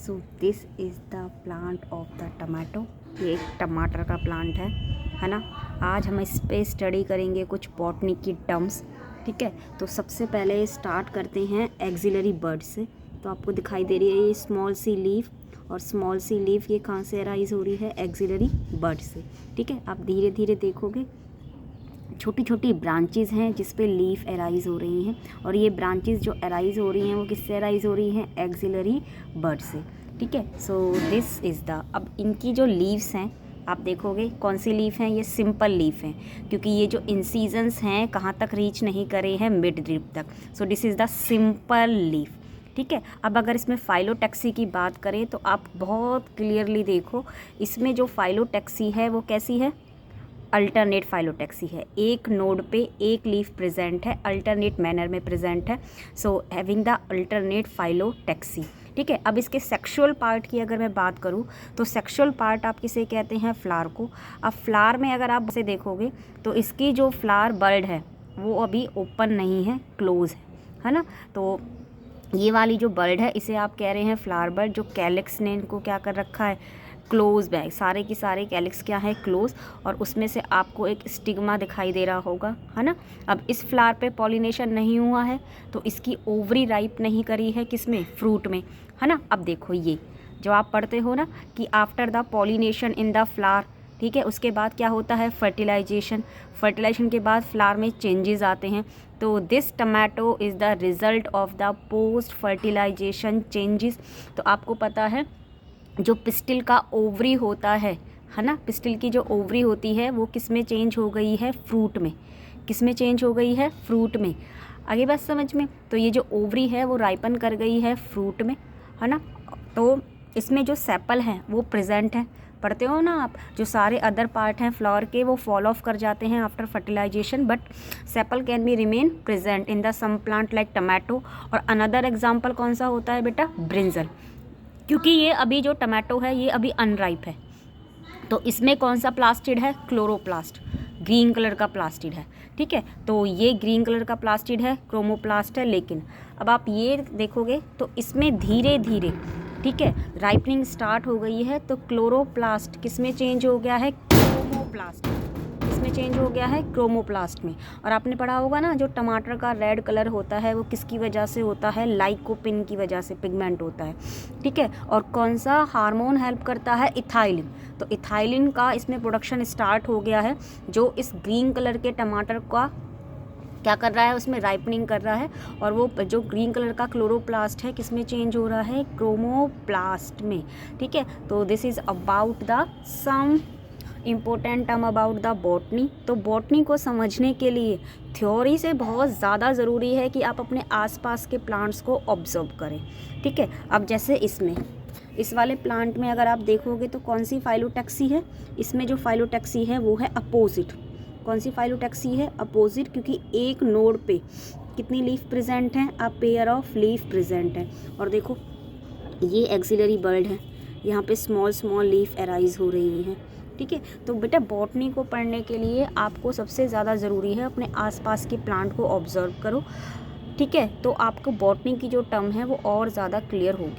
So this is the plant of the tomato. ये एक टमाटर का प्लांट है ना। आज हम इस पे स्टडी करेंगे कुछ बॉटनी की टर्म्स, ठीक है। तो सबसे पहले स्टार्ट करते हैं एक्सिलरी बर्ड से। तो आपको दिखाई दे रही है ये स्मॉल सी लीफ, और स्मॉल सी लीफ ये कहाँ से अराइज हो रही है? एक्सिलरी बर्ड से, ठीक है। आप धीरे धीरे देखोगे छोटी छोटी ब्रांचेस हैं जिस पे लीफ अराइज हो रही हैं, और ये ब्रांचेस जो अराइज हो रही हैं वो किससे अराइज हो रही हैं? एक्सिलरी बर्ड से, ठीक है। सो दिस इज़ द, अब इनकी जो लीव्स हैं आप देखोगे कौन सी लीफ हैं? ये सिंपल लीफ हैं, क्योंकि ये जो इंसीजन्स हैं कहाँ तक रीच नहीं करे हैं? मिड ड्रिप तक। So this is the simple leaf, ठीक है। अब अगर इसमें फाइलोटैक्सी की बात करें तो आप बहुत क्लियरली देखो, इसमें जो फाइलोटैक्सी है वो कैसी है? अल्टरनेट फाइलोटैक्सी है। एक नोड पे एक लीफ प्रेजेंट है, अल्टरनेट मैनर में प्रेजेंट है। So having the alternate phyllotaxy, ठीक है। अब इसके सेक्सुअल पार्ट की अगर मैं बात करूँ तो सेक्सुअल पार्ट आप किसे कहते हैं? फ्लावर को। अब फ्लावर में अगर आप इसे देखोगे तो इसकी जो फ्लावर बल्ड है वो अभी ओपन नहीं है, क्लोज है ना। तो ये वाली जो बर्ड है इसे आप कह रहे हैं फ्लावर बर्ड, जो कैलिक्स ने इनको क्या कर रखा है? क्लोज बैग, सारे की सारे कैलिक्स क्या है? क्लोज। और उसमें से आपको एक स्टिग्मा दिखाई दे रहा होगा, है ना। अब इस फ्लावर पे पॉलिनेशन नहीं हुआ है तो इसकी ओवरी राइप नहीं करी है, किसमें? फ्रूट में, है ना। अब देखो ये जो आप पढ़ते हो ना कि after the pollination in the flower, ठीक है, उसके बाद क्या होता है? फर्टिलाइजेशन। फर्टिलाइजेशन के बाद फ्लावर में चेंजेस आते हैं। तो this tomato is the result of the post fertilization changes. तो आपको पता है जो पिस्टिल का ओवरी होता है ना, पिस्टिल की जो ओवरी होती है वो किस में चेंज हो गई है? फ्रूट में। किस में चेंज हो गई है? फ्रूट में। आगे बात समझ में? तो ये जो ओवरी है वो राइपन कर गई है फ्रूट में, है ना। तो इसमें जो सेपल हैं वो प्रेजेंट है, पढ़ते हो ना आप। जो सारे अदर पार्ट हैं फ्लावर के वो फॉल ऑफ कर जाते हैं after fertilization, but sepal can be remain present in the some plant like tomato. और अनदर एग्जाम्पल कौन सा होता है बेटा? ब्रिंजल, क्योंकि ये अभी जो टमाटो है ये अभी अनराइप है। तो इसमें कौन सा प्लास्टिड है? क्लोरोप्लास्ट, ग्रीन कलर का प्लास्टिड है, ठीक है। तो ये ग्रीन कलर का प्लास्टिड है, क्रोमोप्लास्ट है। लेकिन अब आप ये देखोगे तो इसमें धीरे धीरे, ठीक है, राइपनिंग स्टार्ट हो गई है। तो क्लोरोप्लास्ट किस में चेंज हो गया है? क्रोमोप्लास्ट। किसमें चेंज हो गया है? क्रोमोप्लास्ट में। और आपने पढ़ा होगा ना जो टमाटर का रेड कलर होता है वो किसकी वजह से होता है? लाइकोपिन की वजह से पिगमेंट होता है, ठीक है। और कौन सा हार्मोन हेल्प करता है? इथाइलिन। तो इथाइलिन का इसमें प्रोडक्शन स्टार्ट हो गया है, जो इस ग्रीन कलर के टमाटर का क्या कर रहा है? उसमें राइपनिंग कर रहा है। और वो जो ग्रीन कलर का क्लोरोप्लास्ट है किस में चेंज हो रहा है? क्रोमोप्लास्ट में, ठीक है। तो this is about the some important term about the botany. तो बॉटनी को समझने के लिए थ्योरी से बहुत ज़्यादा ज़रूरी है कि आप अपने आसपास के प्लांट्स को ऑब्जर्व करें, ठीक है। अब जैसे इसमें इस वाले प्लांट में अगर आप देखोगे तो कौन सी फाइलोटैक्सी है? इसमें जो फाइलोटैक्सी है वो है अपोजिट। कौन सी फाइलोटैक्सी है? अपोजिट, क्योंकि एक नोड पे कितनी लीफ प्रेजेंट हैं? A pair of leaf present है। और देखो ये एक्सिलरी बर्ड है, यहाँ पे स्मॉल स्मॉल लीफ अराइज हो रही हैं, ठीक है। तो बेटा बॉटनी को पढ़ने के लिए आपको सबसे ज़्यादा ज़रूरी है अपने आसपास के प्लांट को ऑब्जर्व करो, ठीक है। तो आपको बॉटनी की जो टर्म है वो और ज़्यादा क्लियर होगी।